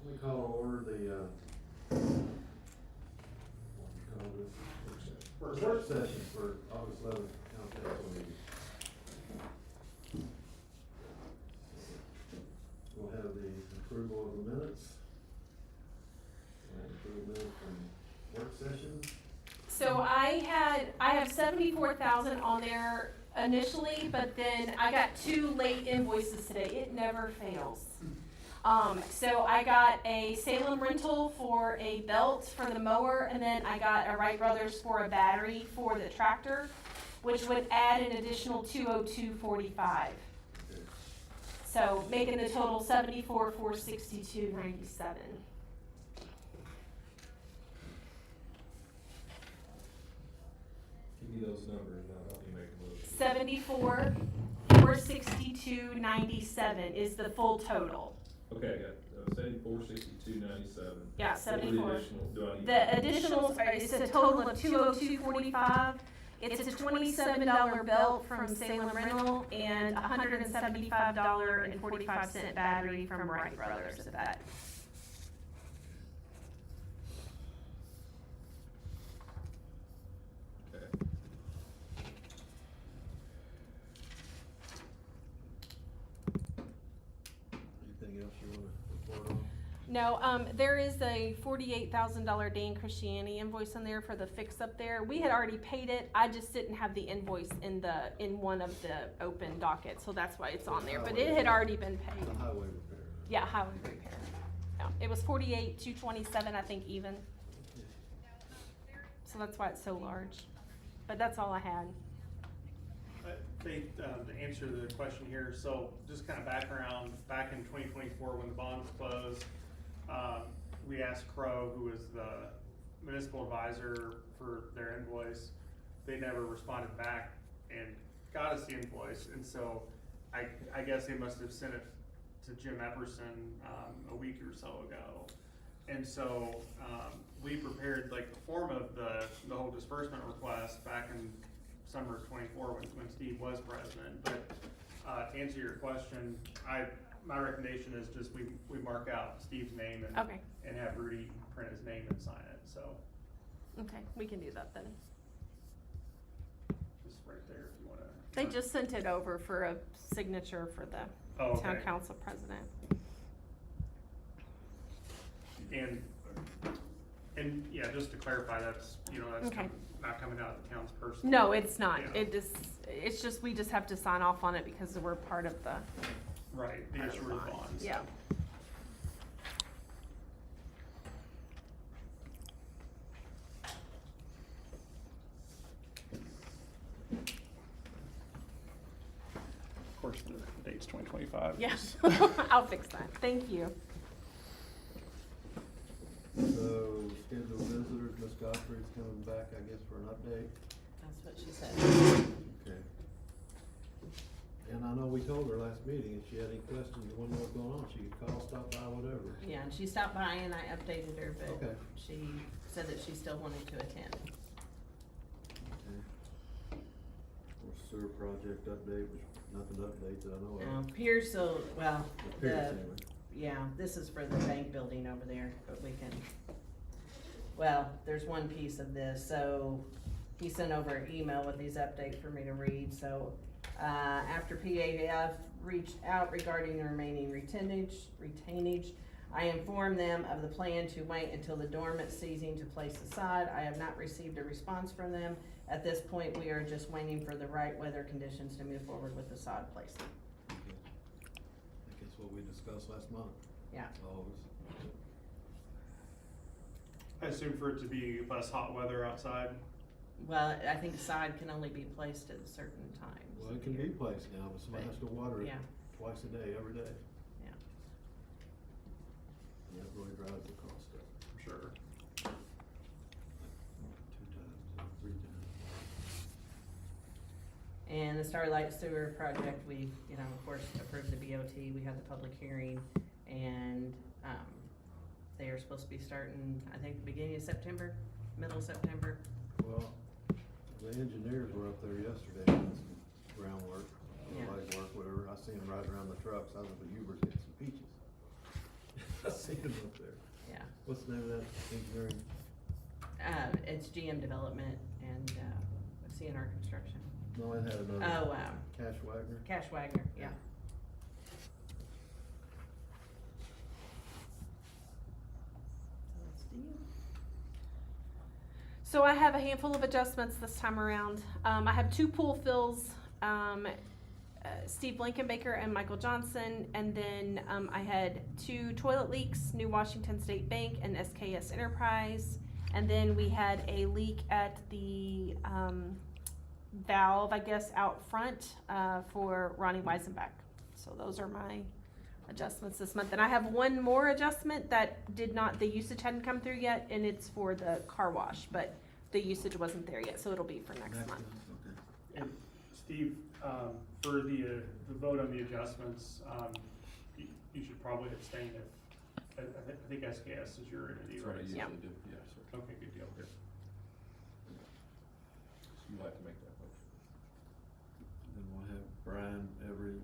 We call to order the, what do you call this? Work session for August 11th county council meeting. We'll have the approval of the minutes. We'll have approval of minutes from work session. So I have 74,000 on there initially, but then I got 2 late invoices today. It never fails. So I got a Salem rental for a belt for the mower, and then I got a Wright Brothers for a battery for the tractor, which would add an additional $202.45. So making the total $74,462.97. Give me those numbers and I'll help you make a motion. $74,462.97 is the full total. Okay, I got 74,62.97. Yeah, What 74. additional do I need? The additionals are, it's a total of $202.45. It's a $27 belt from Salem Rental and $175.45 battery from Wright Brothers at that. Okay. Anything else you wanna report on? No, there is a $48,000 Dan Christiani invoice in there for the fix up there. We had already paid it. I just didn't have the invoice in one of the open dockets, so that's why it's on there. But it had already been paid. The highway repair. Yeah, highway repair. Yeah, it was $48,227, I think, even. So that's why it's so large. But that's all I had. Faith, to answer the question here, so just kind of background, back in 2024 when the bond was closed, we asked Crow, who was the municipal advisor for their invoice, they never responded back and got us the invoice, and so I guess they must have sent it to Jim Epperson a week or so ago. And so we prepared like the form of the whole disbursement request back in summer of 24 when Steve was president. But to answer your question, my recommendation is just we mark out Steve's name and Okay. and have Rudy print his name and sign it. So Okay, we can do that then. just right there if you want to. They just sent it over for a signature for the Oh, town okay. council president. And yeah, just to clarify, that's that's Okay. not coming out of the town's personal. No, it's not. Yeah. It's just, we just have to sign off on it because we're part of the. Right, the issuer of bonds. Yeah. Of course, the date's 2025. Yes, I'll fix that. Thank you. So, scheduled visitors, Ms. Godfrey's coming back, I guess, for an update. That's what she said. Okay. And I know we told her last meeting, if she had any questions, you wanna know what's going on, she could call, stop by, whatever. Yeah, and she stopped by and I updated her, but Okay. she said that she still wanted to attend. Okay. Or sewer project update, which, nothing to update that I know Now, of. Pierce, so, well, Pierce, the, anyway. yeah, this is for the bank building over there, but we can, well, there's one piece of this, so he sent over an email with these updates for me to read, so, after PAF reached out regarding the remaining retainage, I informed them of the plan to wait until the dormant season to place the sod. I have not received a response from them. At this point, we are just waiting for the right weather conditions to move forward with the sod placement. Okay. I think that's what we discussed last month. Yeah. Always. I assume for it to be less hot weather outside. Well, I think sod can only be placed at certain times. Well, it can be placed now, but somebody has to water it Yeah. twice a day, every day. Yeah. And that really drives the cost up. I'm sure. 2 times, 3 times. And the Starlight Sewer Project, we, of course, approved the BOT, we had the public hearing, and, they are supposed to be starting, I think, the beginning of September, middle of September. Well, the engineers were up there yesterday doing some groundwork, Yeah. legwork, whatever. I seen them riding around the trucks. I was with Hubert getting some peaches. seen them up there. Yeah. What's the name of that engineering? It's GM Development and, CNR Construction. No, it had another. Oh, Cash Wagner. Cash Wagner, yeah. So that's Steve. So I have a handful of adjustments this time around. I have 2 pool fills, Steve Blankenbaker and Michael Johnson, and then I had 2 toilet leaks, New Washington State Bank and SKS Enterprise, and then we had a leak at the valve, I guess, out front for Ronnie Weisenbach. So those are my adjustments this month. And I have one more adjustment that the usage hadn't come through yet, and it's for the car wash, but the usage wasn't there yet, so it'll be for next month. Okay. And Steve, for the vote on the adjustments, you should probably abstain if, I think SKS is your entity, That's what I right? usually Yeah. do, yeah, so Okay, good deal. you have to make that motion. Then we'll have Brian Everett.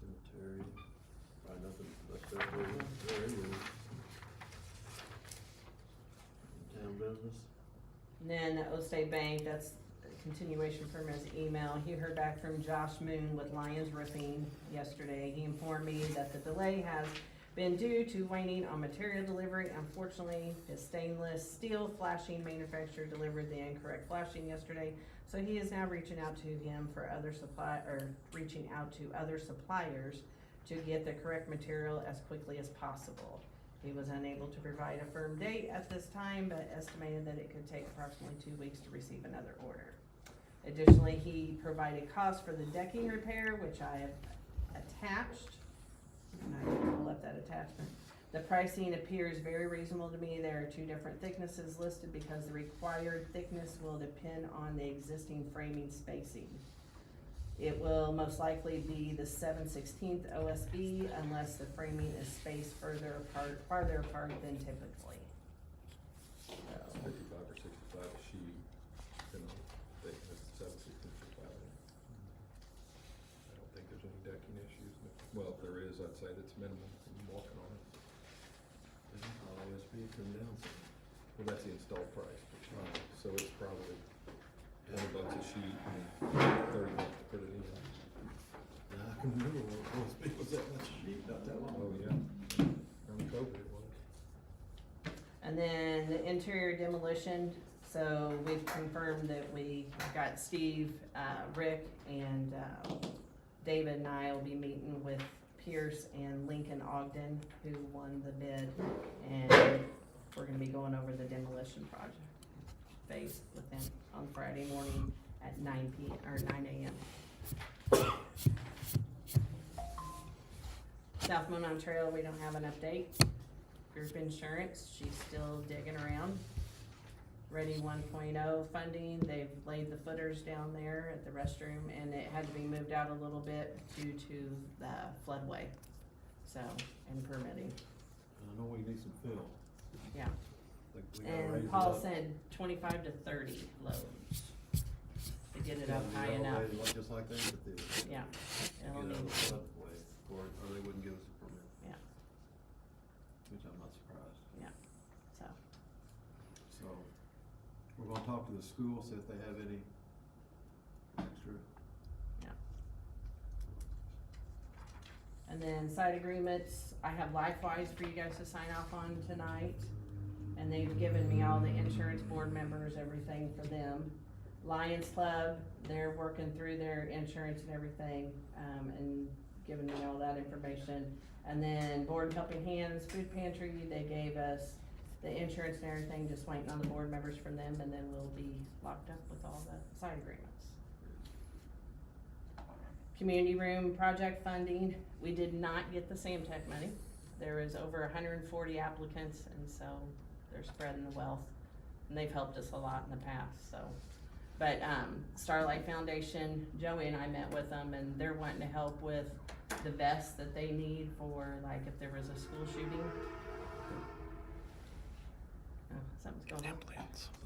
Cemetery. Probably nothing left there for you. There he is. Town business. And then the Ostate Bank, that's a continuation from his email. He heard back from Josh Moon with Lions Roofing yesterday. He informed me that the delay has been due to waning on material delivery. Unfortunately, his stainless steel flashing manufacturer delivered the incorrect flashing yesterday. So he is now reaching out to him for reaching out to other suppliers to get the correct material as quickly as possible. He was unable to provide a firm date at this time, but estimated that it could take approximately 2 weeks to receive another order. Additionally, he provided costs for the decking repair, which I have attached. And I can pull up that attachment. The pricing appears very reasonable to me. There are 2 different thicknesses listed because the required thickness will depend on the existing framing spacing. It will most likely be the 7/16 OSB unless the framing is spaced farther apart than typically. So, 55 or 65 a sheet, you know, thickness, 7/16. I don't think there's any decking issues. Well, if there is, I'd say that's minimal, from walking on it. I'll always be come down. Well, that's the installed price, so it's probably $20 a sheet and $30 to put it in. Now, I can remember when it was that much sheet, not that long. Oh, yeah, around COVID it was. and then the interior demolition, so we've confirmed that we got Steve, Rick, and, David and I will be meeting with Pierce and Lincoln Ogden, who won the bid, and we're gonna be going over the demolition project phase with them on Friday morning at 9 a.m. South Monon Trail, we don't have an update. Group insurance, she's still digging around. Ready 1.0 funding, they've laid the footers down there at the restroom, and it had to be moved out a little bit due to the floodway, so, and permitting, I know we need some fill. yeah. Like we gotta raise And it Paul up. said 25 to 30 loads to get it Yeah, up we high gotta enough, raise it like- Just like they did. yeah. Get It'll out of need- the floodway, or they wouldn't give us a permit. Yeah. Which I'm not surprised. So, So, we're gonna talk to the school, see if they have any extra. and then side agreements, I have LifeWise for you guys to sign off on tonight. And they've given me all the insurance board members, everything for them. Lions Club, they're working through their insurance and everything, and giving me all that information. And then Borden Helping Hands Food Pantry, they gave us the insurance and everything, just waiting on the board members from them, and then we'll be locked up with all the side agreements. Community room project funding, we did not get the Samtech money. There is over 140 applicants, and so they're spreading the wealth, and they've helped us a lot in the past, so. But, Starlight Foundation, Joey and I met with them, and they're wanting to help with the vests that they need for, like, if there was a school shooting. Oh, something's going on.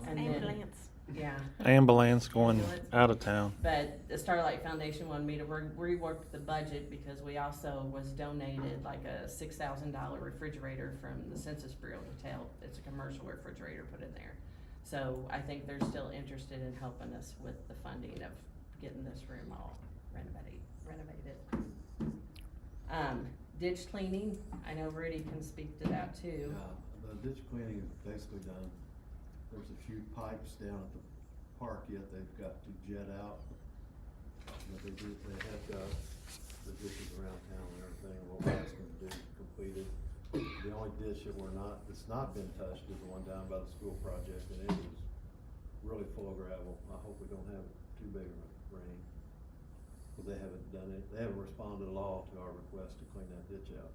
And then, Ambulance. Yeah. ambulance going out of town. But the Starlight Foundation wanted me to rework the budget because we also was donated like a $6,000 refrigerator from the Census Bureau to help. It's a commercial refrigerator put in there. So I think they're still interested in helping us with the funding of getting this room all renovated. Ditch cleaning, I know Rudy can speak to that too. The ditch cleaning is basically done. There's a few pipes down at the park yet they've got to jet out. But they have got the ditches around town and everything, we'll ask them to do completed. The only ditch that's not been touched is the one down by the school project, and it is really full of gravel. I hope we don't have too big of a rain. Cause they haven't responded at all to our request to clean that ditch out.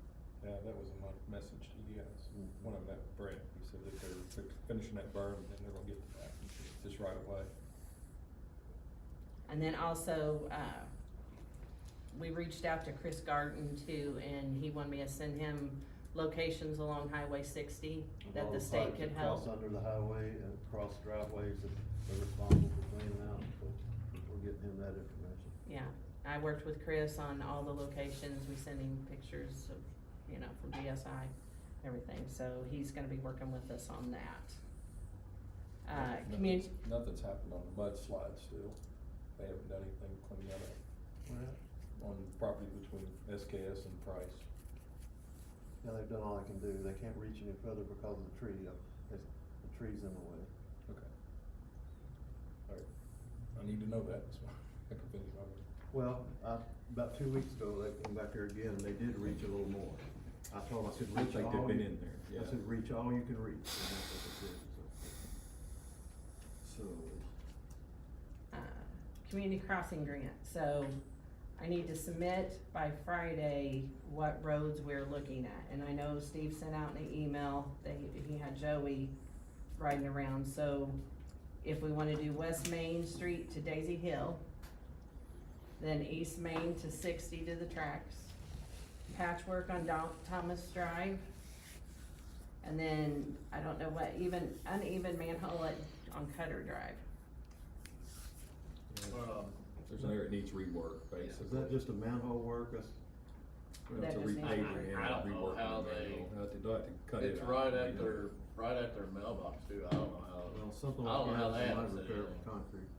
Yeah, that was my message to you guys. One of them, Brett, he said that they're finishing that berm and then they're gonna get to that just right away. And then also, we reached out to Chris Garden too, and he wanted me to send him locations along Highway 60 that All the the state pipes could that help. cross under the highway and across driveways that they're responsible for cleaning out, so we're getting him that information. Yeah, I worked with Chris on all the locations. We sent him pictures of, from DSI, everything. So he's gonna be working with us on that. Nothing's happened on the mudslide still. They haven't done anything cleaning that up on property between SKS and Price. Yeah, they've done all they can do. They can't reach any further because of the tree. The tree's in the way. Okay. All right. I need to know that, so I can finish my work. Well, about 2 weeks ago, they came back there again, and they did reach a little more. I told them, I said, I reach think all they've been you- in there, yeah. I said, reach all you can reach. And that's what they did, so. Community crossing grant, so I need to submit by Friday what roads we're looking at. And I know Steve sent out an email, he had Joey riding around, so if we wanna do West Main Street to Daisy Hill, then East Main to 60 to the tracks, patchwork on Thomas Drive, and then, I don't know what, uneven manhole on Cutter Drive. There's an area that needs rework, basically. Is that just a manhole work? That's, Well, That it's a just needs- repaving and I don't know reworking how the they- manhole. They'll have to cut it It's out. right and at redo it. their mailbox too, I don't know how. well, something I don't like know how that, they might haven't said repair with anything. concrete.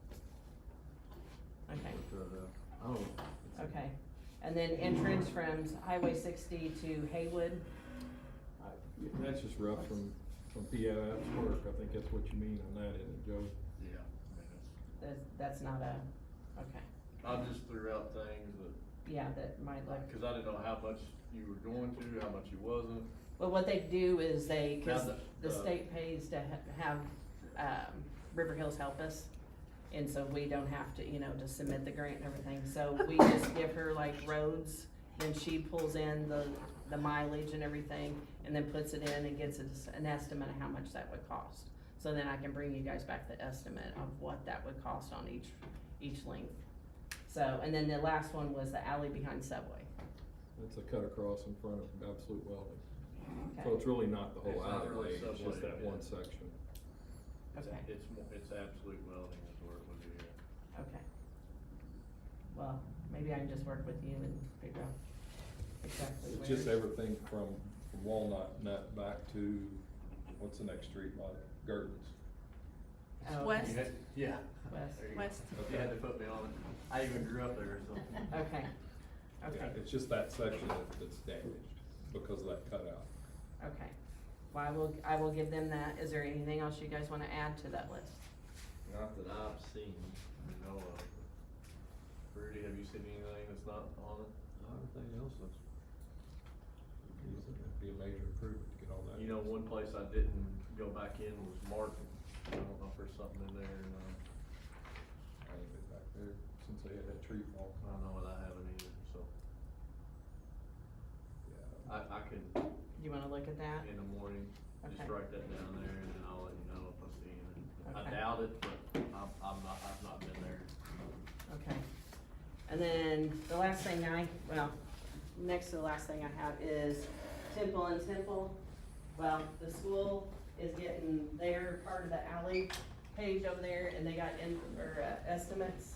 Okay. But, I don't know. Okay, and then entrance from Highway 60 to Haywood, Yeah, that's just rough from PIF's work. I think that's what you mean on that, isn't it, Joe? Yeah, I mean, that's not a, okay, I just threw out things yeah, that might look, cause I didn't know how much you were going to, how much you wasn't. well, what they do is cause Now the state pays to have, River Hills help us. And so we don't have to, to submit the grant and everything, so we just give her like roads, then she pulls in the mileage and everything, and then puts it in and gets an estimate of how much that would cost. So then I can bring you guys back the estimate of what that would cost on each length. So, and then the last one was the alley behind Subway. It's a cut across in front of Absolute Welding. So Okay, it's really not the whole It's not really alleyway, it's just Subway, that yeah. one section. okay, It's absolute welding is where it would be at. okay. Well, maybe I can just work with you and figure out exactly where. It's just everything from Walnut Nut back to, what's the next street, like Gurdon's? Oh, okay. West. Yeah. West. There you go. West. You had to put me on it. I even grew up there, so. Okay, okay. Yeah, it's just that section that's damaged because of that cutout. Okay, well, I will give them that. Is there anything else you guys wanna add to that list? Not that I've seen, know of. Rudy, have you seen anything that's not on it? Everything else looks. It'd be a major improvement to get all that. You know, one place I didn't go back in was Martin. I don't know if there's something in there, I ain't been back there since they had that tree fall. I don't know what I haven't either, so. Yeah. I could, You wanna look at that? in the morning, just Okay. write that down there and then I'll let you know if I see anything. I Okay. doubt it, but I've not been there. Okay. And then the last thing next to the last thing I have is Temple and Temple. Well, the school is getting their part of the alley page over there, and they got estimates.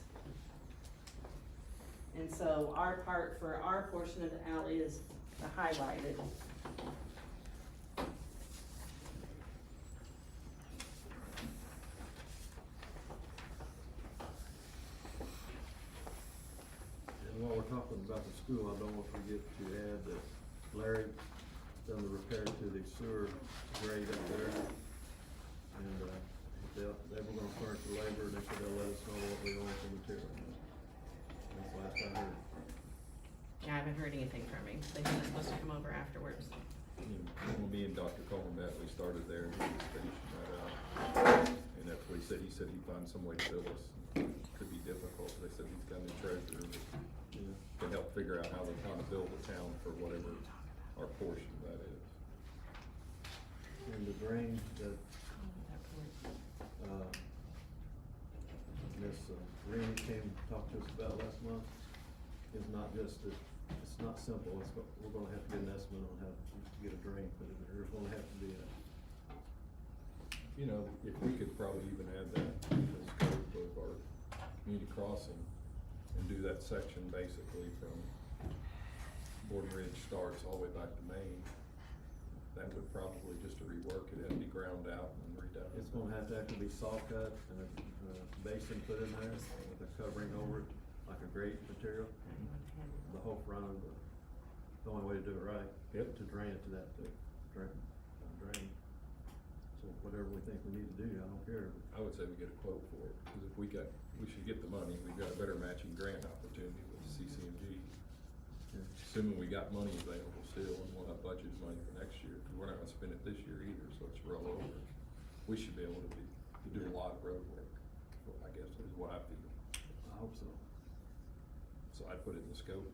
And so our part for our portion of the alley is highlighted. And while we're talking about the school, I don't want to forget to add that Larry done the repair to the sewer grate up there. And, they were gonna furnish the labor, and they said they'll let us know what we want for material. That's the last I heard. I haven't heard anything from him. They said they're supposed to come over afterwards. When me and Dr. Coleman met, we started there, and he was finishing that out. And that's what he said he'd find some way to bill us. Could be difficult, they said he's got a new treasurer that can help figure out how they kind of build the town for whatever our portion of that is. And the drain that, Miss Randy came to talk to us about last month is not just, it's not simple, we're gonna have to get an estimate on how to get a drain put in there, there's gonna have to be a. You know, if we could probably even add that to the scope of our community crossing and do that section basically from Borden Ridge starts all the way back to Maine, that would probably just to rework it, have to be ground out and redone. It's gonna have to actually be saw cut and a basin put in there with a covering over it, like a grate material. The whole front of the only way to do it right. Yep. To drain it to that, drain. So whatever we think we need to do, I don't care. I would say we get a quote for it, because if we should get the money, we've got a better matching grant opportunity with CCMG. Yeah. Assuming we got money available still, and we'll have budget money for next year, because we're not gonna spend it this year either, so it's roll over. We should be able to do a lot of road work, I guess is what I feel. I hope so. So I put it in the scope.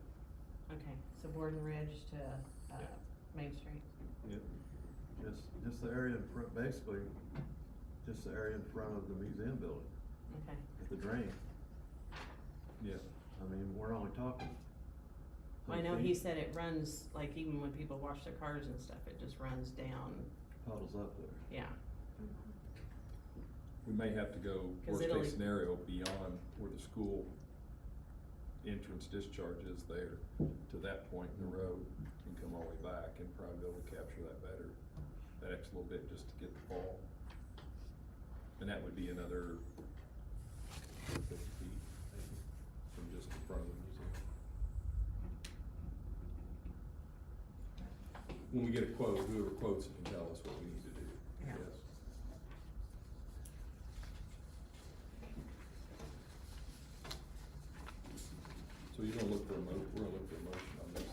Okay, so Borden Ridge to, Main Street. Yep. Just the area in front, basically, just the area in front of the museum building, Okay. with the drain. Yeah. I mean, we're only talking. I know he said it runs, like even when people wash their cars and stuff, it just runs down, Puddles up there. yeah. We may have to go, 'Cause worst it'll- case scenario, beyond where the school entrance discharge is there, to that point in the road, and come all the way back, and probably be able to capture that better, that extra little bit just to get the fall. And that would be another 50 feet, maybe, from just in front of the museum. When we get a quote, whoever quotes it can tell us what we need to do, Yeah. yes. So you're gonna look for we're gonna look for a motion on this.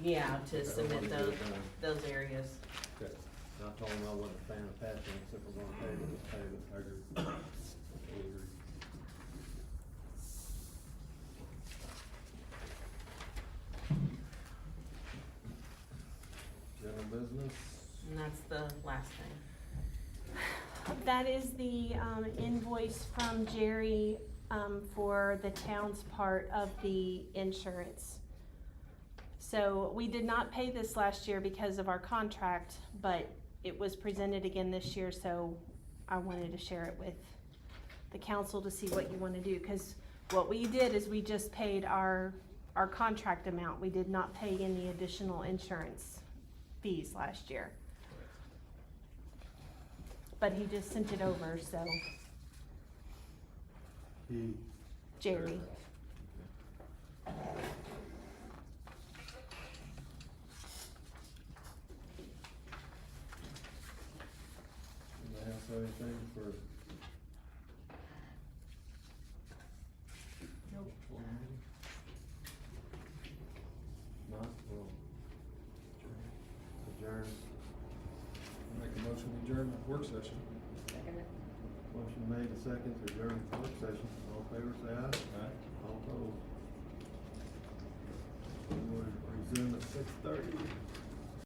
Yeah, to I submit wanna get it done. those areas. Okay. I told him I wasn't a fan of patching, except we're gonna pave it, let's pave it. I agree. Totally agree. General business, And that's the last thing. That is the invoice from Jerry for the town's part of the insurance. So we did not pay this last year because of our contract, but it was presented again this year, so I wanted to share it with the council to see what you wanna do, cause what we did is we just paid our contract amount. We did not pay any additional insurance fees last year. But he just sent it over, so, he, Jerry. anybody else have anything for? Nope. Not, well, adjourn. Make a motion to adjourn the work session. Motion made and second to adjourn the work session. All in favor, say aye. Aye. All opposed. We'll resume at 6:30.